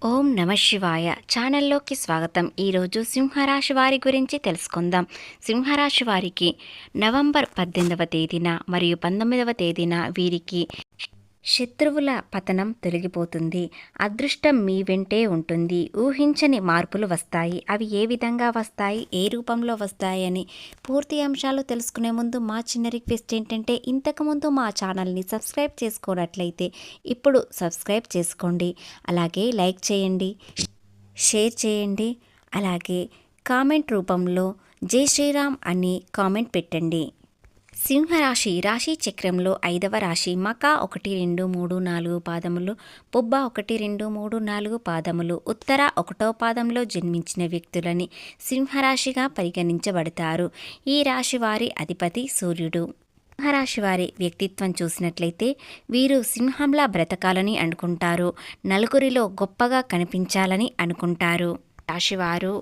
ఓం నమ శివాయ ఛానల్లోకి స్వాగతం. ఈరోజు సింహరాశి వారి గురించి తెలుసుకుందాం. సింహరాశి వారికి నవంబర్ 18వ తేదీన మరియు 19వ తేదీన వీరికి శత్రువుల పతనం తొలగిపోతుంది. అదృష్టం మీ వెంటే ఉంటుంది. ఊహించని మార్పులు వస్తాయి. అవి ఏ విధంగా వస్తాయి, ఏ రూపంలో వస్తాయి అని పూర్తి అంశాలు తెలుసుకునే ముందు మా చిన్న రిక్వెస్ట్ ఏంటంటే, ఇంతకుముందు మా ఛానల్ని సబ్స్క్రైబ్ చేసుకోనట్లయితే ఇప్పుడు సబ్స్క్రైబ్ చేసుకోండి. అలాగే లైక్ చేయండి, షేర్ చేయండి. అలాగే కామెంట్ రూపంలో జై శ్రీరామ్ అని కామెంట్ పెట్టండి. సింహరాశి రాశి చక్రంలో 5వ రాశి. మక 1, 2, 3, 4 పాదములు, పుబ్బ 1, 2, 3, 4 పాదములు, ఉత్తర 1వ పాదంలో జన్మించిన వ్యక్తులని సింహరాశిగా పరిగణించబడతారు. ఈ రాశి వారి అధిపతి సూర్యుడు. సింహరాశి వారి వ్యక్తిత్వం చూసినట్లయితే వీరు సింహంలా బ్రతకాలని అనుకుంటారు. నలుగురిలో గొప్పగా కనిపించాలని అనుకుంటారు. రాశివారు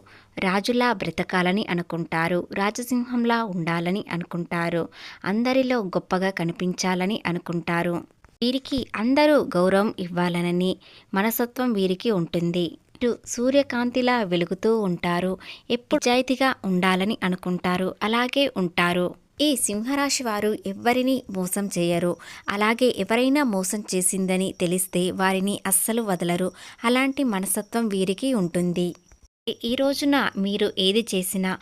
రాజులా బ్రతకాలని అనుకుంటారు. రాజసింహంలా ఉండాలని అనుకుంటారు. అందరిలో గొప్పగా కనిపించాలని అనుకుంటారు. వీరికి అందరూ గౌరవం ఇవ్వాలనని మనస్తత్వం వీరికి ఉంటుంది. వీరు సూర్యకాంతిలా వెలుగుతూ ఉంటారు. ఎప్పుడు నిజాయితీగా ఉండాలని అనుకుంటారు. అలాగే ఉంటారు. ఈ సింహరాశి వారు ఎవ్వరిని మోసం చేయరు. అలాగే ఎవరైనా మోసం చేసిందని తెలిస్తే వారిని అస్సలు వదలరు. అలాంటి మనస్తత్వం వీరికి ఉంటుంది. ఈ రోజున మీరు ఏది చేసినా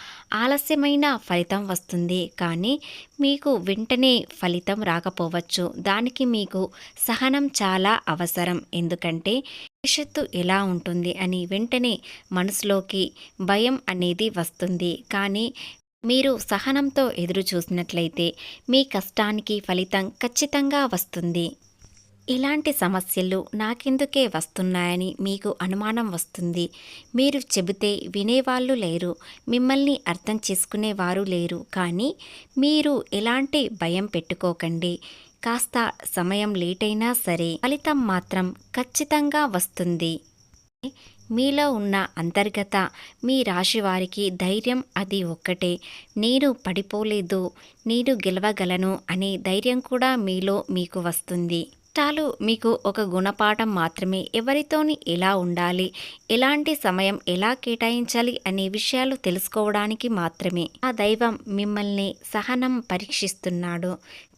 ఆలస్యమైన ఫలితం వస్తుంది, కానీ మీకు వెంటనే ఫలితం రాకపోవచ్చు. దానికి మీకు సహనం చాలా అవసరం. ఎందుకంటే భవిష్యత్తు ఎలా ఉంటుంది అని వెంటనే మనసులోకి భయం అనేది వస్తుంది. కానీ మీరు సహనంతో ఎదురు చూసినట్లయితే మీ కష్టానికి ఫలితం ఖచ్చితంగా వస్తుంది. ఇలాంటి సమస్యలు నాకెందుకే వస్తున్నాయని మీకు అనుమానం వస్తుంది. మీరు చెబితే వినేవాళ్ళు లేరు, మిమ్మల్ని అర్థం చేసుకునేవారు లేరు. కానీ మీరు ఎలాంటి భయం పెట్టుకోకండి. కాస్త సమయం లేట్ అయినా సరే ఫలితం మాత్రం ఖచ్చితంగా వస్తుంది. మీలో ఉన్న అంతర్గత మీ రాశి వారికి ధైర్యం అది ఒక్కటే. నేను పడిపోలేదు, నేను గెలవగలను అనే ధైర్యం కూడా మీలో మీకు వస్తుంది. కష్టాలు మీకు ఒక గుణపాఠం మాత్రమే. ఎవరితోని ఎలా ఉండాలి, ఎలాంటి సమయం ఎలా కేటాయించాలి అనే విషయాలు తెలుసుకోవడానికి మాత్రమే. ఆ దైవం మిమ్మల్ని సహనం పరీక్షిస్తున్నాడు.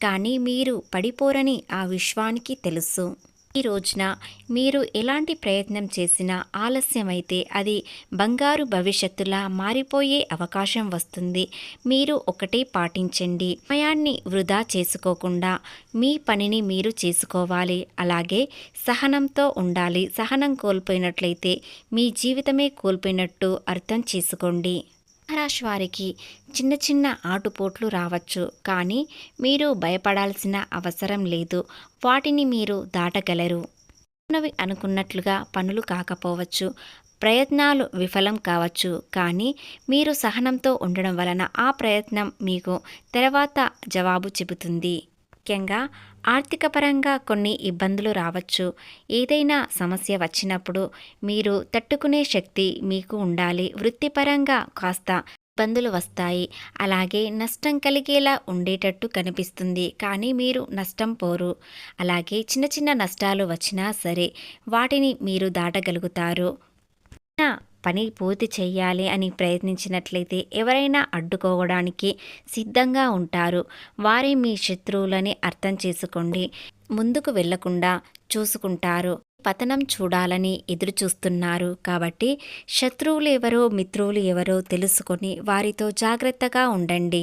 కానీ మీరు పడిపోరని ఆ విశ్వానికి తెలుసు. ఈ రోజున మీరు ఎలాంటి ప్రయత్నం చేసినా ఆలస్యమైతే అది బంగారు భవిష్యత్తులా మారిపోయే అవకాశం వస్తుంది. మీరు ఒకటే పాటించండి. సమయాన్ని వృధా చేసుకోకుండా మీ పనిని మీరు చేసుకోవాలి. అలాగే సహనంతో ఉండాలి. సహనం కోల్పోయినట్లయితే మీ జీవితమే కోల్పోయినట్టు అర్థం చేసుకోండి. రాశి వారికి చిన్న చిన్న ఆటుపోట్లు రావచ్చు, కానీ మీరు భయపడాల్సిన అవసరం లేదు. వాటిని మీరు దాటగలరు. అనుకున్నట్లుగా పనులు కాకపోవచ్చు, ప్రయత్నాలు విఫలం కావచ్చు, కానీ మీరు సహనంతో ఉండడం వలన ఆ ప్రయత్నం మీకు తర్వాత జవాబు చెబుతుంది. ముఖ్యంగా ఆర్థికపరంగా కొన్ని ఇబ్బందులు రావచ్చు. ఏదైనా సమస్య వచ్చినప్పుడు మీరు తట్టుకునే శక్తి మీకు ఉండాలి. వృత్తిపరంగా కాస్త ఇబ్బందులు వస్తాయి. అలాగే నష్టం కలిగేలా ఉండేటట్టు కనిపిస్తుంది, కానీ మీరు నష్టం పోరు. అలాగే చిన్న చిన్న నష్టాలు వచ్చినా సరే వాటిని మీరు దాటగలుగుతారు. పని పూర్తి చేయాలి అని ప్రయత్నించినట్లయితే ఎవరైనా అడ్డుకోవడానికి సిద్ధంగా ఉంటారు. వారే మీ శత్రువులని అర్థం చేసుకోండి. ముందుకు వెళ్లకుండా చూసుకుంటారు. పతనం చూడాలని ఎదురు చూస్తున్నారు. కాబట్టి శత్రువులు ఎవరో మిత్రువులు ఎవరో తెలుసుకొని వారితో జాగ్రత్తగా ఉండండి.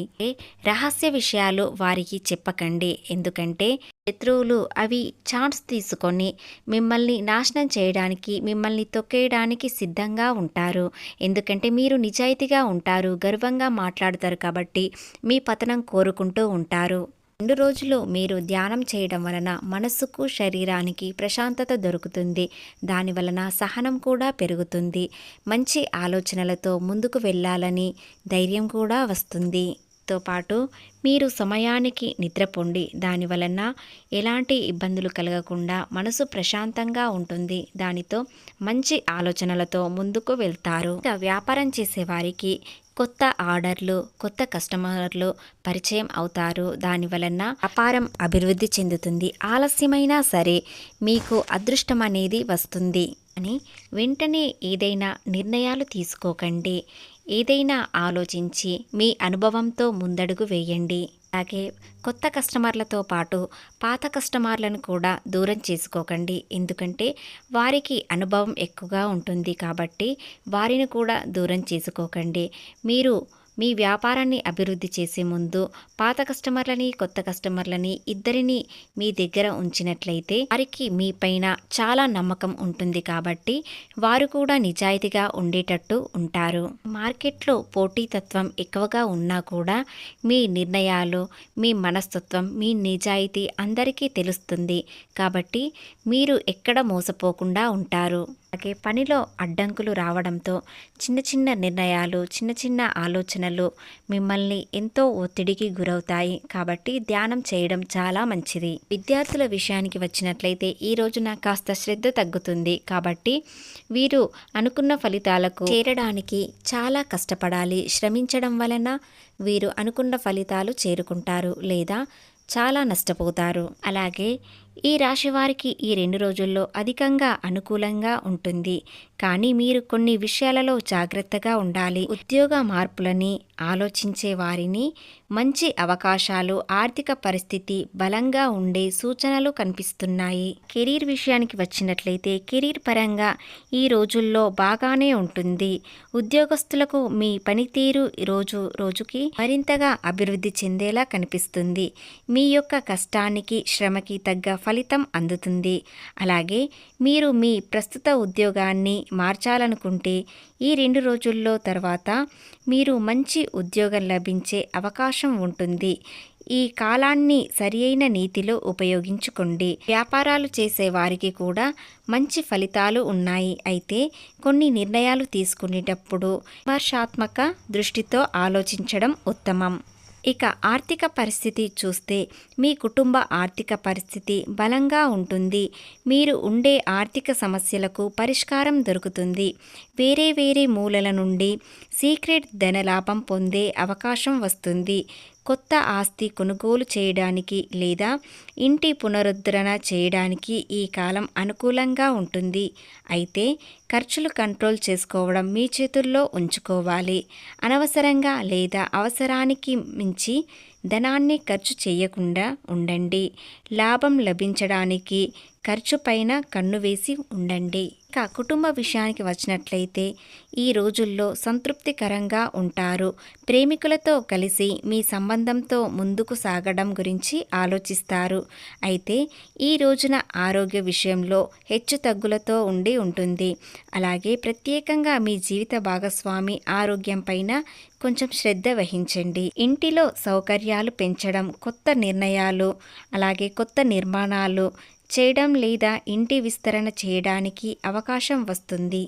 రహస్య విషయాలు వారికి చెప్పకండి. ఎందుకంటే శత్రువులు అవి ఛాన్స్ తీసుకొని మిమ్మల్ని నాశనం చేయడానికి, మిమ్మల్ని తొక్కేయడానికి సిద్ధంగా ఉంటారు. ఎందుకంటే మీరు నిజాయితీగా ఉంటారు, గర్వంగా మాట్లాడతారు. కాబట్టి మీ పతనం కోరుకుంటూ ఉంటారు. 2 రోజులు మీరు ధ్యానం చేయడం వలన మనస్సుకు శరీరానికి ప్రశాంతత దొరుకుతుంది. దాని వలన సహనం కూడా పెరుగుతుంది. మంచి ఆలోచనలతో ముందుకు వెళ్ళాలని ధైర్యం కూడా వస్తుంది. తో పాటు మీరు సమయానికి నిద్రపోండి. దాని వలన ఎలాంటి ఇబ్బందులు కలగకుండా మనసు ప్రశాంతంగా ఉంటుంది. దానితో మంచి ఆలోచనలతో ముందుకు వెళ్తారు. వ్యాపారం చేసేవారికి కొత్త ఆర్డర్లు, కొత్త కస్టమర్లు పరిచయం అవుతారు. దాని వలన వ్యాపారం అభివృద్ధి చెందుతుంది. ఆలస్యమైనా సరే మీకు అదృష్టం అనేది వస్తుంది. అని వెంటనే ఏదైనా నిర్ణయాలు తీసుకోకండి. ఏదైనా ఆలోచించి మీ అనుభవంతో ముందడుగు వేయండి. అలాగే కొత్త కస్టమర్లతో పాటు పాత కస్టమర్లను కూడా దూరం చేసుకోకండి. ఎందుకంటే వారికి అనుభవం ఎక్కువగా ఉంటుంది కాబట్టి వారిని కూడా దూరం చేసుకోకండి. మీరు మీ వ్యాపారాన్ని అభివృద్ధి చేసే ముందు పాత కస్టమర్లని, కొత్త కస్టమర్లని ఇద్దరిని మీ దగ్గర ఉంచినట్లయితే వారికి మీ పైన చాలా నమ్మకం ఉంటుంది కాబట్టి వారు కూడా నిజాయితీగా ఉండేటట్టు ఉంటారు. మార్కెట్లో పోటీతత్వం ఎక్కువగా ఉన్నా కూడా మీ నిర్ణయాలు, మీ మనస్తత్వం, మీ నిజాయితీ అందరికీ తెలుస్తుంది కాబట్టి మీరు ఎక్కడ మోసపోకుండా ఉంటారు. అలాగే పనిలో అడ్డంకులు రావడంతో చిన్న చిన్న నిర్ణయాలు, చిన్న చిన్న ఆలోచనలు మిమ్మల్ని ఎంతో ఒత్తిడికి గురవుతాయి కాబట్టి ధ్యానం చేయడం చాలా మంచిది. విద్యార్థుల విషయానికి వచ్చినట్లయితే ఈ రోజున కాస్త శ్రద్ధ తగ్గుతుంది కాబట్టి వీరు అనుకున్న ఫలితాలకు చేరడానికి చాలా కష్టపడాలి. శ్రమించడం వలన వీరు అనుకున్న ఫలితాలు చేరుకుంటారు లేదా చాలా నష్టపోతారు. అలాగే ఈ రాశి వారికి ఈ 2 రోజుల్లో అధికంగా అనుకూలంగా ఉంటుంది. కానీ మీరు కొన్ని విషయాలలో జాగ్రత్తగా ఉండాలి. ఉద్యోగ మార్పులని ఆలోచించే వారిని మంచి అవకాశాలు, ఆర్థిక పరిస్థితి బలంగా ఉండే సూచనలు కనిపిస్తున్నాయి. కెరీర్ విషయానికి వచ్చినట్లయితే కెరీర్ పరంగా ఈ రోజుల్లో బాగానే ఉంటుంది. ఉద్యోగస్తులకు మీ పనితీరు రోజు రోజుకి మరింతగా అభివృద్ధి చెందేలా కనిపిస్తుంది. మీ యొక్క కష్టానికి, శ్రమకి తగ్గ ఫలితం అందుతుంది. అలాగే మీరు మీ ప్రస్తుత ఉద్యోగాన్ని మార్చాలనుకుంటే ఈ 2 రోజుల్లో తర్వాత మీరు మంచి ఉద్యోగం లభించే అవకాశం ఉంటుంది. ఈ కాలాన్ని సరియైన నీతిలో ఉపయోగించుకోండి. వ్యాపారాలు చేసే వారికి కూడా మంచి ఫలితాలు ఉన్నాయి. అయితే కొన్ని నిర్ణయాలు తీసుకునేటప్పుడు విమర్శాత్మక దృష్టితో ఆలోచించడం ఉత్తమం. ఇక ఆర్థిక పరిస్థితి చూస్తే మీ కుటుంబ ఆర్థిక పరిస్థితి బలంగా ఉంటుంది. మీరు ఉండే ఆర్థిక సమస్యలకు పరిష్కారం దొరుకుతుంది. వేరే మూలల నుండి సీక్రెట్ ధనలాభం పొందే అవకాశం వస్తుంది. కొత్త ఆస్తి కొనుగోలు చేయడానికి లేదా ఇంటి పునరుద్ధరణ చేయడానికి ఈ కాలం అనుకూలంగా ఉంటుంది. అయితే ఖర్చులు కంట్రోల్ చేసుకోవడం మీ చేతుల్లో ఉంచుకోవాలి. అనవసరంగా లేదా అవసరానికి మించి ధనాన్ని ఖర్చు చేయకుండా ఉండండి. లాభం లభించడానికి ఖర్చు పైన కన్ను వేసి ఉండండి. ఇక కుటుంబ విషయానికి వచ్చినట్లయితే ఈ రోజుల్లో సంతృప్తికరంగా ఉంటారు. ప్రేమికులతో కలిసి మీ సంబంధంతో ముందుకు సాగడం గురించి ఆలోచిస్తారు. అయితే ఈ రోజున ఆరోగ్య విషయంలో హెచ్చుతగ్గులతో ఉంటుంది. అలాగే ప్రత్యేకంగా మీ జీవిత భాగస్వామి ఆరోగ్యం పైన కొంచెం శ్రద్ధ వహించండి. ఇంటిలో సౌకర్యాలు పెంచడం, కొత్త నిర్ణయాలు, అలాగే కొత్త నిర్మాణాలు చేయడం లేదా ఇంటి విస్తరణ చేయడానికి అవకాశం వస్తుంది.